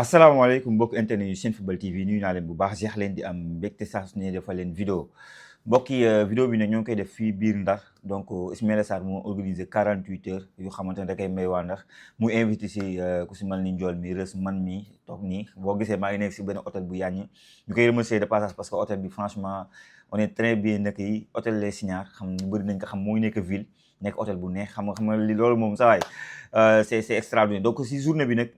asalaamaaleykum mbokk internet yu Senfootball TV nuyu naa leen bu baax jeex leen di am mbégte saa su ne defal leen vidéo mbokk yi vidéo bi nag ñoo ngi koy def fii biir Ndar donc Ismaïla Sarr moo organisé 48 heures yu xamante ne da koy may waa Ndar mu invité si ku si mel ni Ndiol mi Rës man mi toog nii boo gisee maa ngi nekk si benn hôtel bu yàññi ñu koy remercier de passage parce que hôtel bi franchement on est très bien nekk yi hôtel Les Signares xam ñu bëri nañ ko xam moo ngi nekk ville nekk hôtel bu neex xam nga li loolu moom sa waay c'est extraordinaire donc si journée bi nag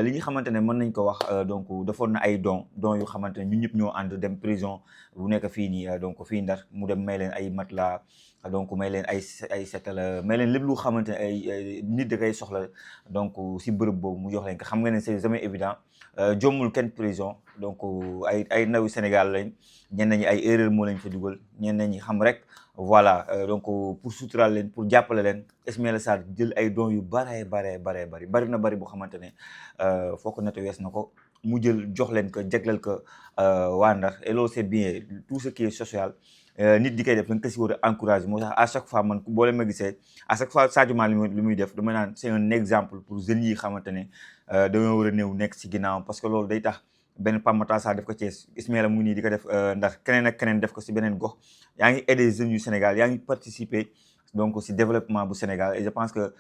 li ñu xamante ne mën nañ ko wax donc defoon na ay dons yu xamante ne ñun ñëpp ñoo ànd dem prison bu nekk fii nii donc fii Ndar mu dem may leen ay matelas donc may leen ay setal may leen lépp lu xamante ne ay nit da koy soxla donc si bërëb boobu mu jox leen ko xam nga ne c'est jamais évident jommul kenn prison donc ay ndawi Sénégal lañ ñenn ñi ay erreur moo leen fa dugal ñenn ñi xam rek voilà donc pour suturaal leen pour jàppale leen Ismaïla Sarr jël ay dons yu bari boo xamante ne foo ko natt wees na ko mu jël jox leen ko jagleel ko waa Ndar et loolu c'est bien tout ce qui est social nit di koy def da nga ko si war a encourager moo tax à chaque fois man boo leen ma gisee à chaque fois Sadio Mané li muy def dama naan c'est un exemple pour jeunes yi xamante ne dañoo war a néew nekk si ginnaaw parce que loolu day tax benn Pape Matar Sarr def ko Thiès Ismaïla mu ngi nii di ko def Ndar keneen ak keneen def ko si beneen gox yaa ngi aider jeunes yu Sénégal yaa ngi participer donc si développement bu Sénégal et je pense que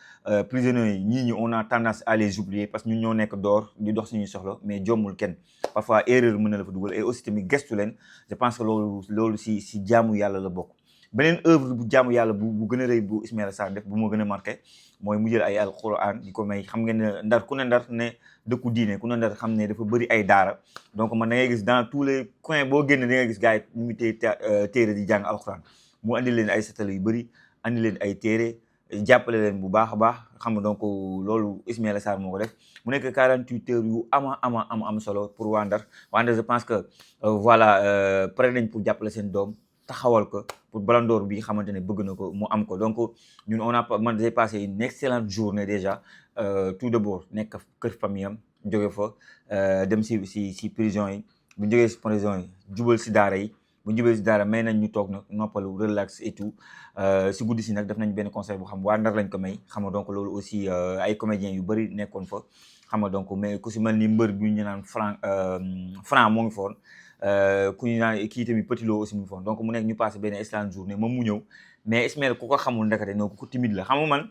prisonniers yi ñii ñi on a tendance à les oublier parce que ñun ñoo nekk door di dox suñuy soxla mais jommul kenn parfois erreur mën na la fa dugal et aussi tamit gestu leen je pense que loolu si jaamu yàlla la bokk. beneen œuvre bu jaamu yàlla bu gën a rëy bu Ismaïla Sarr def bu ma gën a marqué mooy mu jël ay alxuraan di ko may xam ngeen ne Ndar ku ne Ndar ne dëkku diine ku ne Ndar xam ne dafa bëri ay daara donc man da ngay gis dans tous les coins boo génne da ngay gis gars yi ñu ngi téere di jàng alxuraan mu andi leen ay satala yu bëri andi leen ay téere jàppale leen bu baax a baax xam nga donc loolu Ismaïla Sarr moo ko def mu nekk 48 heures yu am solo pour waa Ndar je pense que voilà pare nañ pour jàppale seen doom taxawal ko pour Ballon d'Or bi xamante ne bëgg na ko mu am ko donc ñun man j'ai passé une excellente journée déjà tout d'abord nekk kër famille am jóge fa dem si prison yi bu jógee si prison yi jubal si daara yi bu jubee si daara may nañ ñu toog nag noppalu relax et tout si guddi si nag def nañ benn concert bu xam waa Ndar lañ ko may xam nga donc loolu aussi ay comédiens yu bëri nekkoon fa xam nga donc mais ku si mel ni mbër bu ñu naan Franc moo ngi foon ku ñu naan kii tamit Petit Lo aussi mu ngi foon donc mu nekk ñu passé benn excellente journée moom mu ñëw mais Ismaïla ku ko xamul ndekete non ku ko timide la xam nga man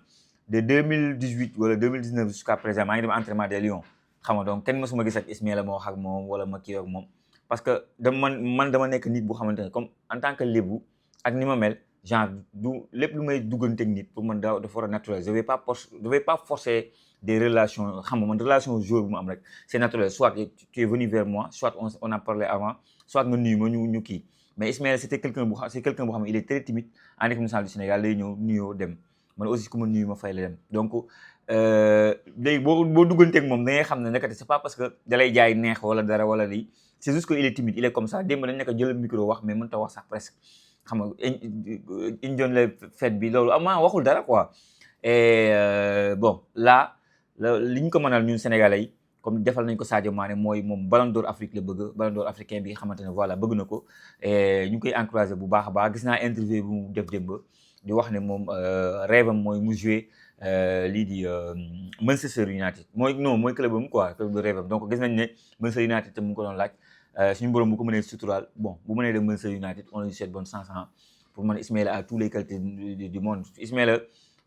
de 2018 wala 2019 jusqu'à présent maa ngi dem entraînement des Lions xam nga donc kenn mësuma gis ak Ismaïla moo wax ak moom wala ma kii ak moom parce que dama nekk nit bu xamante ne comme en tant que lébu ak ni ma mel genre du lépp lu may dugganteeg nit pour man dafa war a naturel je vais pas forcer des relations xam nga man relation jour bu mu am rek c'est naturel soit tu es venu vers moi soit on a parlé avant soit nga nuyu ma ñu kii mais Ismaïla c'est quelqu'un boo xam ne il est très timide en équipe nationale du Sénégal day ñëw nuyoo dem man aussi ku ma nuyu ma fay la dem donc léegi boo dugganteeg moom da ngay xam ne nekkati c'est pas parce que dalay jaay neex wala dara wala lii c'est juste que il est timide il est comme ça démb dañ nekk jël micro wax mais mënut a wax sax presque xam nga indion la fête bi loolu ama waxul dara quoi et bon là li ñu ko mënal ñun Sénégalais yi comme defal nañ ko Sadio Mané mooy moom Ballon d'Or Afrique la bëgg Ballon d'Or africain bi xamante ne voilà bëgg na ko et ñu ngi koy encourager bu baax a baax gis naa interview bu mu def démb di wax ne moom rêve am mooy mu jouer lii di Manchester United mooy club am quoi club de rêve am donc gis nañ ne Manchester United te mu ngi ko doon laaj suñu borom bu ko mënee suturaal bon bu mënee dem Manchester United on lui souhaite bonne chance pour man Ismaïla a tous les qualités du monde Ismaïla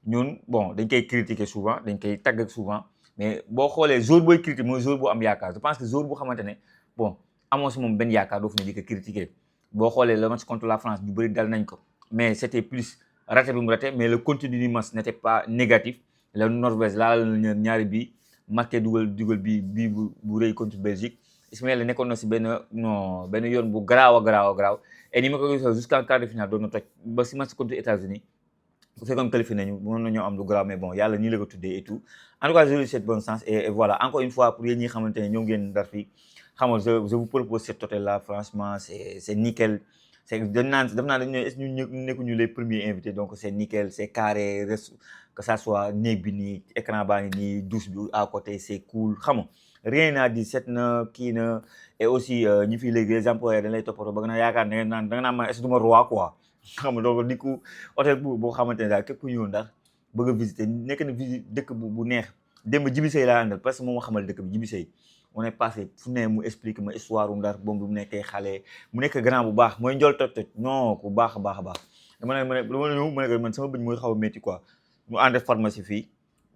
ñun bon dañ koy critiquer souvent dañ koy tagg souvent mais boo xoolee jour booy critiquer mooy jour bu am yaakaar je pense que jour bu xamante ne bon amoo si moom benn yaakaar doo fi ne di ko critiquer boo xoolee le match contre la France ñu bëri dal nañ ko mais c'était plus raté bi mu raté mais le contenu du match n'était pas négatif la Norvège laal na ñaari bi marqué dugal bi bu rëy contre Belgique Ismaïla nekkoon na si benn yoon bu garaaw et ni ma ko gisee jusqu'en quart de finale doon na toj ba si match contre États-Unis bu fekkoon qualifié nañu mën nañoo am lu grave mais bon yàlla nii la ko tuddee et tout en tout cas je lui souhaite bonne chance et voilà encore une fois pour yéen ñi xamante ne ñoo ngeen Ndar fii xam nga je vous propose cet hôtel là franchement c'est nickel c'est def naa dañu est-ce que ñu nekkuñu les premiers invités donc c'est nickel c'est carré que ça soit néeg bi nii écran baa ngi nii douche bi à côté c'est cool xam nga rien à dire set na kii na et aussi ñi fi léegi les employés dañ lay toppatoo ba nga yaakaar da nga naan man est-ce que du ma roi quoi xam nga donc di ko hôtel boo xamante ne daal képp ku ñëw Ndar bëgg a visiter nekk na visite dëkk bu neex démb Djibi Seye laa àndal parce que moom ma xamal dëkk bi Djibi Seye on est passé fu ne mu explique ma histoire u Ndar boobu mu nekkee xale mu nekk grand bu baax mooy njol toj toj non ku baax a baax a baax dama ne ñëw ma ne man sama bëñ mooy xaw a métti quoi mu ànd pharmacie fii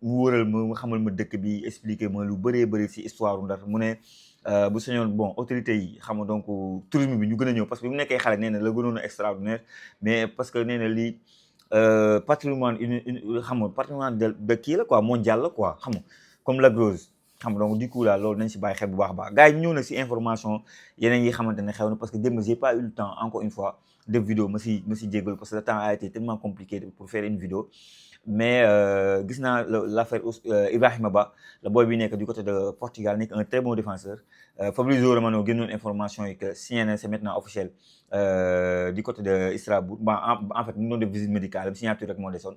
mu wëral ma mu xamal ma dëkk bi expliquer ma lu bëree bëri si histoire u Ndar mu ne bu sañoon bon autorité yi xam nga donc tourisme bi ñu gën a ñëw parce que bi mu nekkee xale nee na la gënoon a extraordinaire mais parce que nee na lii patrimoine xam nga patrimoine de kii la quoi mondial la quoi xam nga comme Lac Rose xam nga donc du coup là loolu nañ si bàyyi xel bu baax a baax gars yi ñëw na si information yeneen yi xamante ne xew na parce que démb j'ai pas eu le temps encore une fois de vidéo ma si jégalu parce que le temps a été tellement compliqué pour faire une vidéo mais gis naa l'affaire Ibrahima Ba la boy bi nekk du côté de Portugal nekk un très bon défenseur Fabrizio Romano génnoon information yi que signé na c'est maintenant officiel du côté de Strasbourg bon en fait mu doon def visite médicale signature rek moo desoon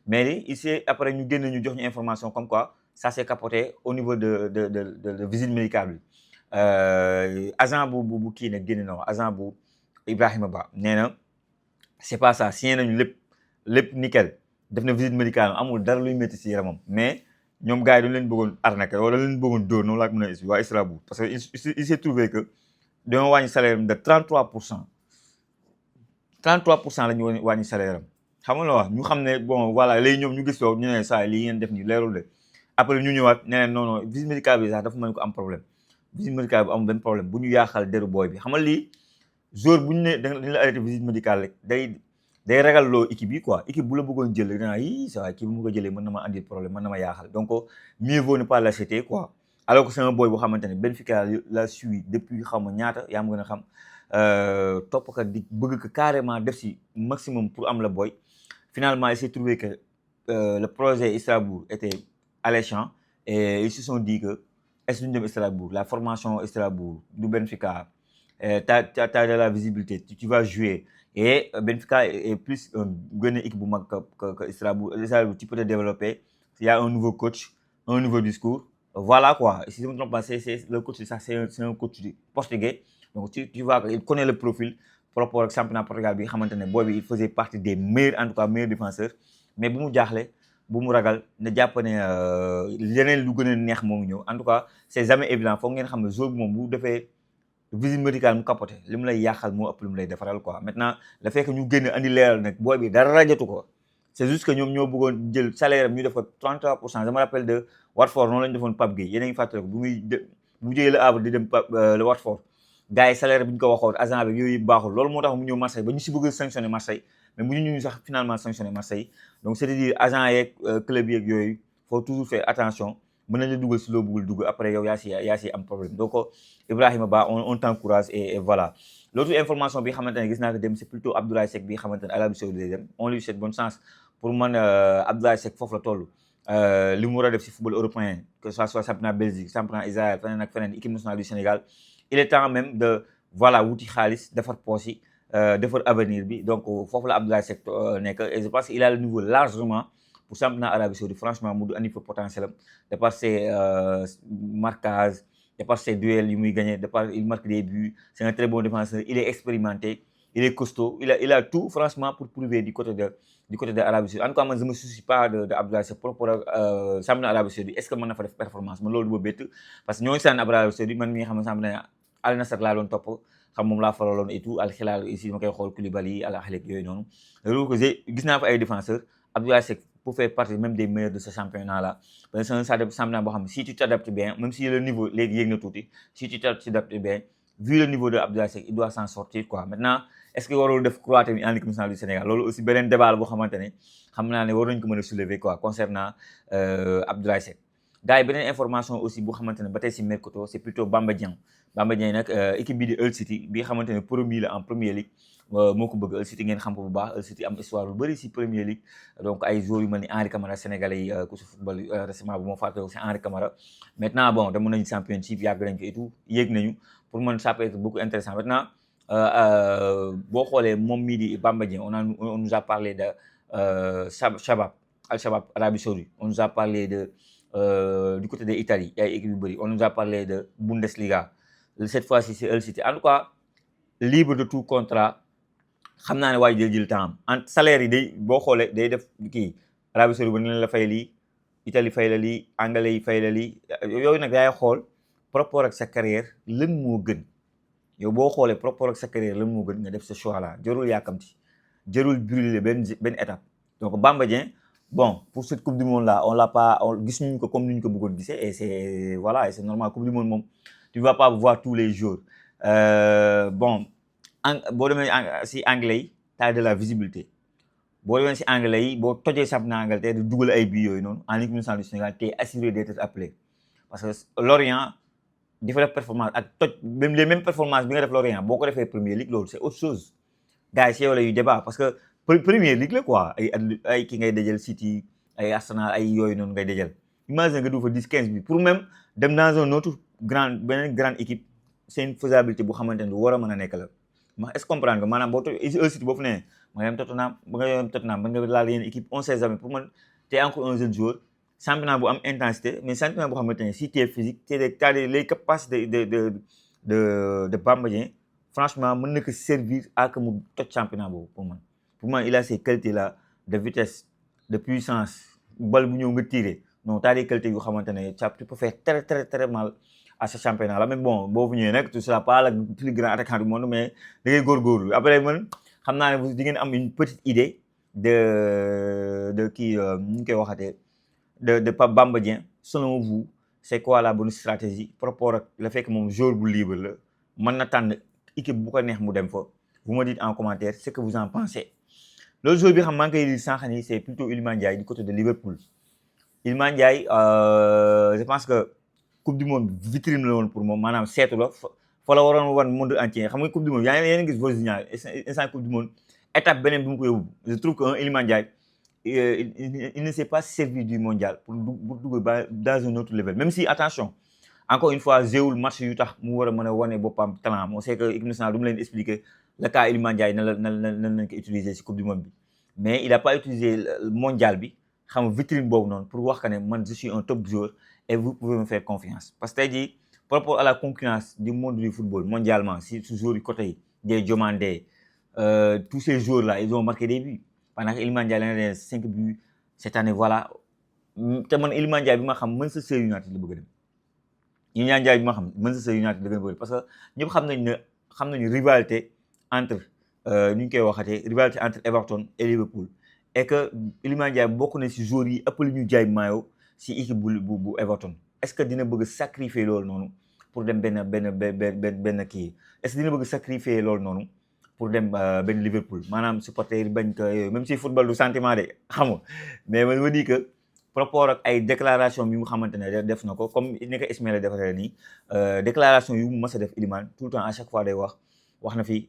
mais ici après ñu génn ñu jox ñu information comme quoi ça s'est capoté au niveau de visite médicale bi agent bu kii nag génn na agent bu Ibrahima Ba nee na c'est pas ça signé nañu lépp nickel def na visite médicale amul dara luy métti si yaramam mais ñoom gars yi dañu leen bëggoon arnaquer wala leen bëggoon dóor noonu laa ko mën a expliquer waa Strasbourg parce que il s'est trouvé que dañoo wàññi salaire am de 33% la ñu wàññi salaire am xam nga la wax ñu xam ne bon voilà léegi ñoom ñu gis loolu ñu ne saa lii ngeen def nii leerul de après ñu ñëwaat ne leen non visite médicale bi sax dafa mën ko am problème visite médicale bi am benn problème bu ñu yaaxal deru booy bi xam nga lii jour bu ñu ne dañu la arrêté visite médicale rek day ragal loo équipe yi quoi équipe bu la bëggoon jël rek danaa yii ça kii bu mu ko jëlee mën na ma andil problème mën na ma yaaxal donc mieux vaut ne pas l'acheter quoi alors que c'est un boy bu xamante ne Benfica la suit depuis xam nga ñaata yaa ma gën a xam topp ko di bëgg ko carrément def si maximum pour am la boy finalement il s'est trouvé que le projet Strasbourg était alléchant et ils se sont dit que est-ce que ñu dem Strasbourg la formation Strasbourg du Benfica t'as de la visibilité tu vas jouer et Benfica est plus une équipe bu mag que Strasbourg tu peux te développer il y a un nouveau coach un nouveau discours voilà quoi si je me trompe pas c'est le coach ça c'est un coach portugais donc tu vois qu'il connaît le profil par rapport ak championnat Portugal bi xamante ne booy bi il faisait partie des meilleurs en tout cas meilleurs défenseurs mais bu mu jaaxle bu mu ragal ne jàpp ne leneen lu gën a neex moo ngi ñëw en tout cas c'est jamais évident foog ngeen xam ne jour bi moom bu defee visite médicale mu capoté li mu lay yàqal moo ëpp li mu lay defaral quoi maintenant le fait que ñu génn andi leeral nag booy bi dara rajatu ko c'est juste que ñoom ñoo bëggoon jël salaire am ñu def ko 33% je me rappelle de Watford noonu la ñu defoon Pape Gueye yéen a ngi fàttali ko bu jógee le Havre di dem le Watford gars yi salaire bi ñu ko waxoon agent bi yooyu baaxul loolu moo tax mu ñëw Marseille ba ñu si bëgg a sanctionner Marseille mais bu ñu sax finalement sanctionner Marseille donc c'est-à-dire agent yeeg club yeeg yooyu faut toujours faire attention mën nañ la dugal si loo bëggul dugg après yow yaa si am problème donc Ibrahima Ba on t'encourage et voilà l'autre information bi xamante ne gis naa ko dem c'est plutôt Abdoulaye Seck bi xamante ne Arabie Saoudite lay dem on lui souhaite bonne chance pour man Abdoulaye Seck foofu la toll li mu war a def si football européen que ça soit championnat Belgique championnat Israël feneen ak feneen équipe nationale du Sénégal il est temps même de voilà wuti xaalis defar poche yi defar avenir bi donc foofu la Abdoulaye Seck nekk et je pense qu'il a le niveau largement pour championnat Arabie Saoudite franchement mu andi fa potentiel am de par ses marquages de par ses duels yu muy gagné de par il marque des buts c'est un très bon défenseur il est expérimenté il est costaud il a tout franchement pour prouver du côté de Arabie Saoudite en tout cas man je me soucie pas de Abdoulaye Seck par rapport ak championnat Arabie Saoudite est-ce que mën na fa def performance man loolu du ma bett parce que ñooñu saan Arabie Saoudite man mi nga xam ne championnat Al Nassr laa doon topp xam moom laa faraloon et tout Al Hilal ici ma koy xool Koulibaly Al Ahly yooyu noonu loolu que gis naa fa ay défenseurs Abdoulaye Seck pour faire partie même des meilleurs de ce championnat-là. Parce que c'est un championnat, si tu t'adaptes bien, même si le niveau, si tu t'adaptes bien, vu le niveau de Abdoulaye Seck, il doit s'en sortir quoi. Maintenant, est-ce que warul def croître en équipe nationale du Sénégal loolu aussi beneen débat la boo xamante ne xam naa ne war nañu ko mën a soulever quoi concernant Abdoulaye Seck. gars yi beneen information aussi boo xamante ne ba tey si Mercato c'est plutôt Bamba Dieng nag équipe bi di Hull City bi xamante ne promu la en Premier League moo ko bëgg Hull City ngeen xam ko bu baax Hull City am histoire lu bëri si Premier League donc ay joueurs yu mel ni Henri Camara sénégalais yi ku si football récemment bu moo fàtte c'est Henri Camara maintenant bon demoon nañu championship yàgg nañ ko et tout yéeg nañu pour man ça peut être beaucoup intéressant maintenant boo xoolee moom mii di Bamba Dieng on nous a parlé de Shabab Al Shabab Arabie Saoudite on nous a parlé de du côté de Italie ay équipe yu bëri on nous a parlé de Bundesliga cette fois-ci c'est Hull City en tout cas libre de tout contrat xam naa ne waaye jël temps en salaire yi day boo xoolee day def kii Arabie Saoudite ba ni la fay lii Italie fay la lii anglais yi fay la lii yooyu nag yaay xool par rapport ak sa carrière lan moo gën yow boo xoolee par rapport ak sa carrière lan moo gën nga def ce choix là jarul yàkkamti jarul brûler benn étape donc Bamba Dieng bon pour cette coupe du monde là on l'a pas gis ñu ko comme ni ñu ko bëggoon gisee et c'est voilà et c'est normal coupe du monde moom tu vas pas voir tous les jours bon boo demee si anglais yi t'as de la visibilité boo demee si anglais yi boo tojee championnat Angleterre di dugal ay bii yooyu noonu en équipe nationale du Sénégal t'es assuré d'être appelé parce que Lorient di fa def performance ak toj même les mêmes performances bi nga def Lorient boo ko defee Premier League loolu c'est autre chose gars yi si yow la yu débat parce que Premier League la quoi ay ki ngay dajal City ay Arsenal ay yooyu noonu ngay dajal imagine nga du fa 10-15 bi pour même dem dans un autre beneen grande équipe c'est une faisabilité bu xamante ne lu war a mën a nekk la ma est-ce comprendre que maanaam boo toj City boo fu ne ma nga dem Tottenham ba nga dem Tottenham ba nga laal yenn équipe on sait jamais pour man t'es encore un jeune joueur championnat bu am intensité mais championnat boo xamante ne si t'es physique t'as les capacités de Bamba Dieng franchement mën na ko servir à que mu toj championnat boobu pour man il a ces qualités là de vitesse de puissance bal bu ñëw nga tirer non t'as des qualités yu xamante ne tu peux faire très très très mal à ce championnat là mais bon boo fu ñëwee nag tu seras pas le plus grand attaquant du monde mais da ngay góorgóorlu après man xam naa ne di ngeen am une petite idée de kii ñu koy waxatee de Bamba Dieng selon vous c'est quoi la bonne stratégie par rapport ak le fait que moom joueur bu libre la mën na tànn équipe bu ko neex mu dem fa vous me dites en commentaire ce que vous en pensez loolu joueur bi xam maa ngi koy lire sànq nii c'est plutôt Iliman Ndiaye du côté de Liverpool Iliman Ndiaye je pense que coupe du monde vitrine la woon pour moom maanaam seetu la fa la waroon wan monde entier xam nga coupe du monde yaa ngi gis Wozniak instant coupe du monde étape beneen bi mu ko yóbbu je trouve que Iliman Ndiaye il ne s'est pas servi du mondial pour dugg dans un autre level même si attention encore une fois jéewul match yu tax mu war a mën a wane boppam talent on sait que équipe nationale du mu leen expliquer le cas Iliman Ndiaye nan lañ ko utiliser ci coupe du monde bi mais il a pas utilisé mondial bi xam nga vitrine boobu noonu pour wax que ne man je suis un top joueur et vous pouvez me faire confiance parce que tey jii par rapport à la concurrence du monde du football mondialement si joueurs yi côté yi des Diomandé tous ces joueurs là ils ont marqué des buts pendant que Iliman Ndiaye la 5 buts cette année voilà te man Iliman Ndiaye bi ma xam Manchester United la bëgg a dem Iliman Ndiaye bi ma xam Manchester United la gën a bëgg parce que ñëpp xam nañu rivalité entre ni ñu koy waxatee rivalité entre Everton et Liverpool et que Iliman Ndiaye bokk na si joueurs yi ëpp lu ñu jaay maillot si équipe bu Everton est-ce que dina bëgg sacrifier loolu noonu pour dem benn kii est-ce que dina bëgg sacrifier loolu noonu pour dem benn Liverpool maanaam supporter yi bañ ko même si football du sentiment de xam nga mais man ma dis que par rapport ak ay déclaration bi mu xamante ne def na ko comme ni ko Ismaïla defaree nii déclaration yu mu mës a def Iliman tout le temps à chaque fois day wax na fi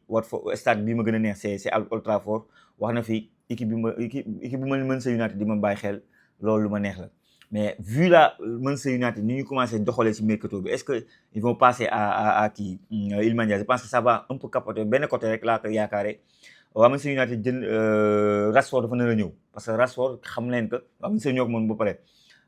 stade bi ma gën a neex c'est Old Trafford wax na fi équipe bi ma Manchester United di ma bàyyi xel loolu lu ma neex la mais vu la Manchester United ni ñu commencé doxalee ci mercato bi est-ce que ils vont passer à kii Iliman Ndiaye je pense que ça va un peu capoter benn côté rek laa ko yaakaare waa Manchester United jël Rashford dafa nar a ñëw parce que Rashford xam leen que waa Manchester ñoo ko moom ba pare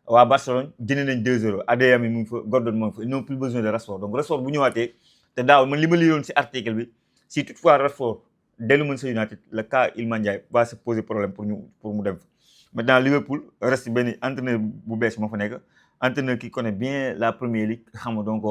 waa Barcelone jënd nañ 2-0 Adeyemi mu ngi fa Gordon mu ngi fa ils n'ont plus besoin de Rashford donc Rashford bu ñëwaatee te daaw man li ma liyoon ci article bi si toutefois Rashford dellu Manchester United le cas Iliman Ndiaye va se poser problème pour mu dem fa maintenant Liverpool reste benn entraîneur bu bees moo fa nekk entraîneur qui connaît bien la Premier League xam nga donc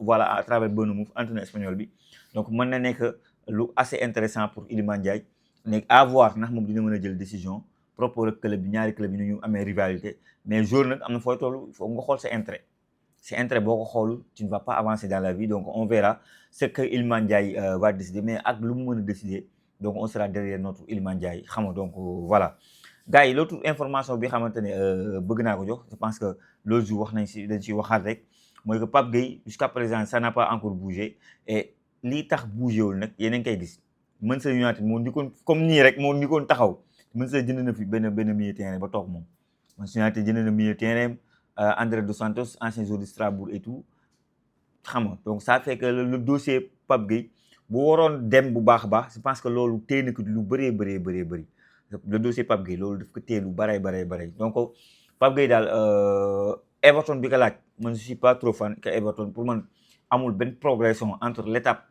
voilà à travers Bournemouth entraîneur espagnol bi donc mën na nekk lu assez intéressant pour Iliman Ndiaye nekk à voir ndax moom dina mën a jël décision par rapport ak club bi ñaari club yi ñu amee rivalité mais jour nag am na fooy toll foog nga xool sa intérêt boo ko xoolul tu ne vas pas avancer dans la vie donc on verra ce que Iliman Ndiaye va décider mais ak lu mu mën a décider donc on sera derrière notre Iliman Ndiaye xam nga donc voilà gars yi l'autre information bi xamante ne bëgg naa ko jox je pense que l'autre jour dañ ci waxaat rek mooy que Pape Gueye jusqu'à présent ça n'a pas encore bougé et lii tax bougé wul nag yéen a ngi koy gis Manchester United moo njëkkoon comme nii rek moo njëkkoon taxaw Manchester jënd na fi benn milieu terrain ba toog moom Manchester United jënd na milieu terrain André Dos Santos ancien joueur de Strasbourg et tout xam nga donc ça fait que le dossier Pape Gueye bu waroon dem bu baax a baax je pense que loolu téye na ko lu bëree bëri le dossier Pape Gueye loolu daf ko téye lu bëri donc Pape Gueye daal Everton bi ko laaj man je suis pas trop fan que Everton pour man amul benn progression entre l'étape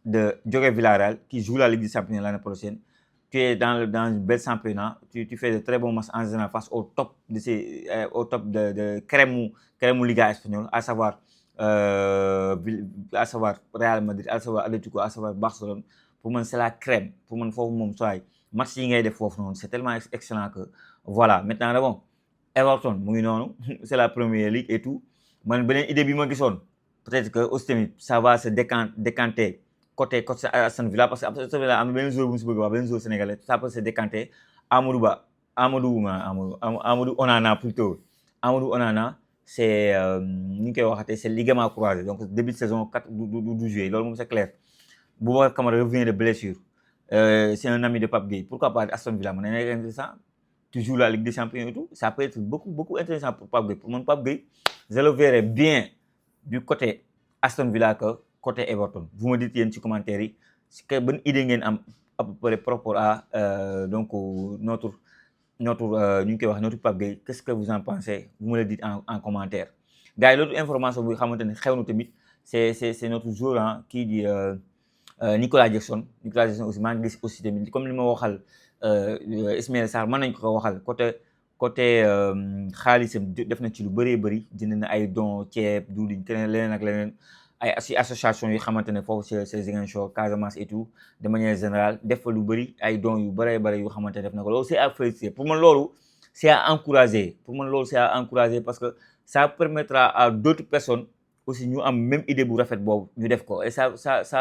de jóge Villarreal qui joue la Ligue des Champions l'année prochaine tu es dans une belle championnat, tu fais de très bons matchs en général face au top au top de crème Liga espagnole, à savoir Real Madrid, à savoir Atlético, à savoir Barcelone. Pour moi, c'est la crème. Pour moi, faut mon soir match yi ngay def foofu noonu, c'est tellement excellent que voilà. Maintenant bon, Everton mu ngi noonu c'est la première ligue et tout. Man beneen idée bi ma gisoon peut-être que aussi tamit ça va se décanter côté Aston Villa, parce que Aston Villa am na benn joueur bu ñu si bëgg wax, benn joueur sénégalais, ça peut se décanter. Amadou Ba, Amadou Onana plutôt. Amadou Onana, c'est ni ñu koy waxatee, c'est ligament croisé, donc début de saison 4 du jouer, loolu moom c'est clair. Boubacar Kamara revient de blessure. C'est un ami de Pape Gueye. Pourquoi pas Aston Villa? Mon intéressant. Tu joues la Ligue des Champions et tout. Ça peut être beaucoup intéressant pour Pape Gueye. Pour mon Pape Gueye, je le verrai bien du côté Aston Villa que côté Everton. Vous me dites il y a un petit commentaire. C'est que bonne idée ngeen am à peu près par rapport à donc notre Pape Gueye. Qu'est-ce que vous en pensez? Vous me le dites en commentaire. Gars, l'autre information bu xamante ne xew na tamit, c'est notre joueur qui dit Nicolas Jackson aussi maa ngi gis aussi tamit comme li ma waxal Ismaïla Sarr mën nañ ko waxal côté xaalisam def na ci lu bëree bëri, jënd na ay don ceeb diwlin keneen leneen ak leneen, ay association yi xamante ne foofu c'est Ziguinchor, Casamance et tout, de manière générale def fa lu bëri ay dons yu bëree bëri yu xamante ne def na ko. Loolu c'est à féliciter. Pour man loolu c'est à encourager. Parce que ça permettra à d'autres personnes aussi ñu am même idée bu rafet boobu ñu def ko, et ça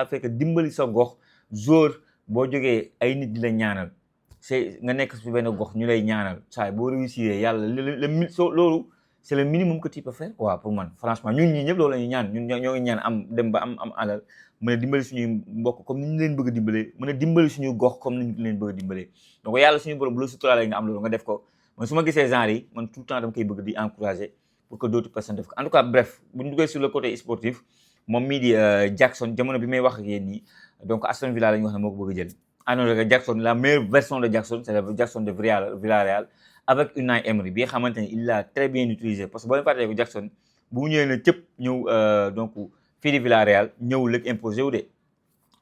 fait que dimbali sa gox jour boo jógee ay nit di la ñaanal, c'est nga nekk ci benn gox ñu lay ñaanal saa boo réussir yàlla loolu c'est le minimum que tu peux faire quoi. Pour man franchement ñun ñii ñëpp loolu la ñuy ñaan, ñun ñoo ngi ñaan am dem ba am alal, mën a dimbali suñuy mbokk comme ni ñu leen bëgg a dimbalee, mën a dimbali suñu gox comme ni ñu leen bëgg a dimbalee. Donc yàlla suñu borom bu la suturaale nga am loolu nga def ko. Man su ma gisee genre yi man tout le temps dama koy bëgg di encourager pour que d'autres personnes def ko. En tout cas bref, bu ñu duggee sur le côté sportif, moom mii di Jackson jamono bi may wax ak yéen nii, donc Aston Villa la ñu wax ne moo ko bëgg a jël. Alors que Jackson, la meilleure version de Jackson, c'est la Jackson de Villarreal avec Unai Emery bi nga xamante ne il l'a très bien utilisé, parce que boo leen fàttee ko Jackson bu ñëwee na cëpp ñëw donc fii di Villarreal ñëw lëg imposé wu de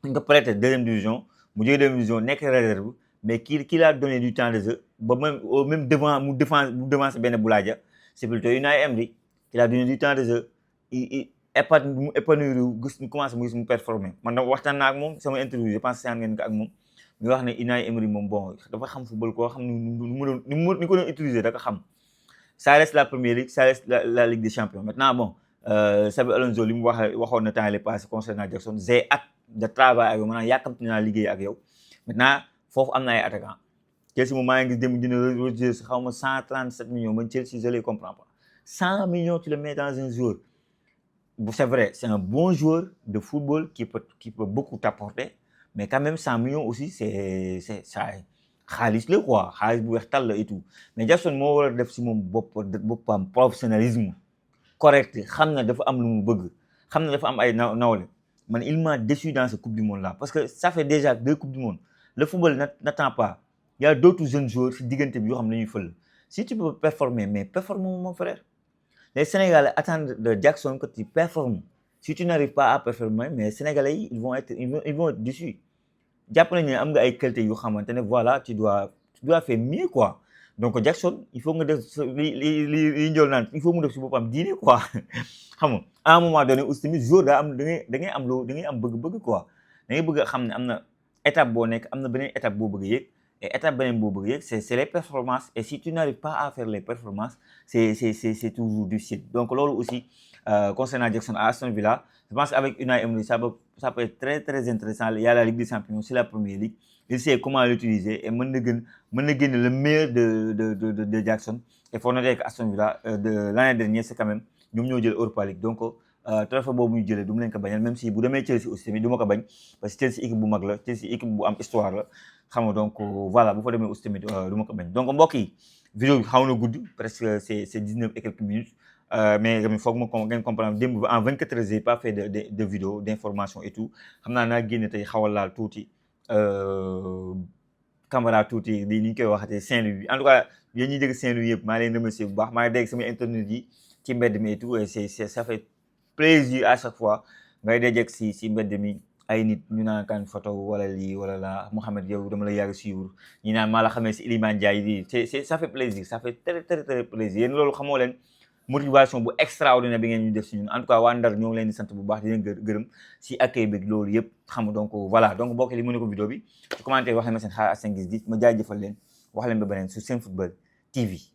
nga prêté deuxième division mu jógee deuxième division nekk réserve, mais qui l'a donné du temps de jeu ba même devant mu devance benn Boulaye Dia, c'est plutôt Unai Emery qui l'a donné du temps de jeu. Il épanouir gis ñu commencé mu gis mu performer. Man nag waxtaan naa ak moom sama interview, je pense seen ngeen ko ak moom ñu wax ne Unai Emery moom bon dafa xam football koo xam ni ko doon utiliser da ko xam. Ça reste la première ligue, ça reste la Ligue des Champions. Maintenant bon, Xabi Alonso li mu waxoon na temps les passé concernant Jackson, j'ai hâte de travailler ak yow, maanaam yàkkamti naa liggéey ak yow. Maintenant foofu am na ay attaquants. Chelsea moom maa ngi gis dem dina Rodgers xaw ma 137 millions, man Chelsea je les comprends pas. 100 millions tu le mets dans un joueur. C'est vrai, c'est un bon joueur de football qui peut beaucoup t'apporter, mais quand même 100 millions aussi c'est ça xaalis la quoi, xaalis bu weex tàll la et tout. Mais Jackson moo war a def si moom boppam professionnalisme correct, xam na dafa am lu mu bëgg, xam na dafa am ay nawle. Man il m'a déçu dans ce coupe du monde là, parce que ça fait déjà 2 coupes du monde. Le football n'attend pas. Il y a d'autres jeunes joueurs si diggante bi yoo xam ne dañuy fël. Si tu peux performer, mais performe mon frère. Les Sénégalais attendent de Jackson que tu performes. Si tu n'arrives pas à performer, mais les Sénégalais ils vont être déçus. Jàpp nañu ne am nga ay qualité yu xamante ne voilà tu dois faire mieux quoi. Donc Jackson il faut nga def li njool naan il faut mu def si boppam diine quoi. Xam nga à un moment donné aussi tamit jour daa am da ngay am bëgg-bëgg quoi. Da ngay bëgg a xam ne am na étape boo nekk, am na beneen étape boo bëgg a yéeg, et étape beneen boo bëgg a yéeg c'est les performances, et si tu n'arrives pas à faire les performances c'est toujours difficile. Donc loolu aussi concernant Jackson à Aston Villa, je pense qu'avec Unai Emery ça peut être très très intéressant. Il y a la Ligue des Champions, c'est la première ligue, il sait comment l'utiliser et mën na génne le meilleur de Jackson. Et faut noter que Aston Villa de l'année dernière c'est quand même ñoom ñoo jël Europa League, donc trophée boobu ñu jëlee du mu leen ko bañal, même si bu demee Chelsea aussi tamit du ma ko bañ, parce que Chelsea équipe bu mag la, Chelsea équipe bu am histoire la xam nga. Donc voilà, bu fa demee aussi tamit du ma ko bañ. Donc mbokk yi vidéo bi xaw na gudd, presque c'est 19 et quelques minutes, mais foog ma ngeen comprendre démb en 24 heures j'ai pas fait de vidéo d'information et tout. Xam naa génne tey xawal laal tuuti caméra tuuti di ni ñu koy waxatee Saint-Louis. En tout cas yéen ñuy dégg Saint-Louis yëpp maa leen remercier bu baax, maa ngi dégg sama internet yi ci mbedd mi et tout, et ça fait plaisir à chaque fois ngay dajeeg si mbedd mi ay nit ñu naan kan photo wala lii wala la Mouhamed yow dama la yàgg suivre ñi naan maa la xamee si Iliman Ndiaye di c'est ça fait plaisir, ça fait très plaisir yéen loolu xamoo leen motivation bu extraordinaire bi ngeen ñu def si ñun en tout cas waa Ndar ñoo ngi leen di sant bu baax di leen gërëm si accueil bi loolu yëpp xam nga donc voilà donc mbokk li mu ne ko vidéo bi ci commentaire wax leen ma seen xalaat ak seen gis-gis ma jaajëfal leen wax leen ba beneen sur Senfootball TV.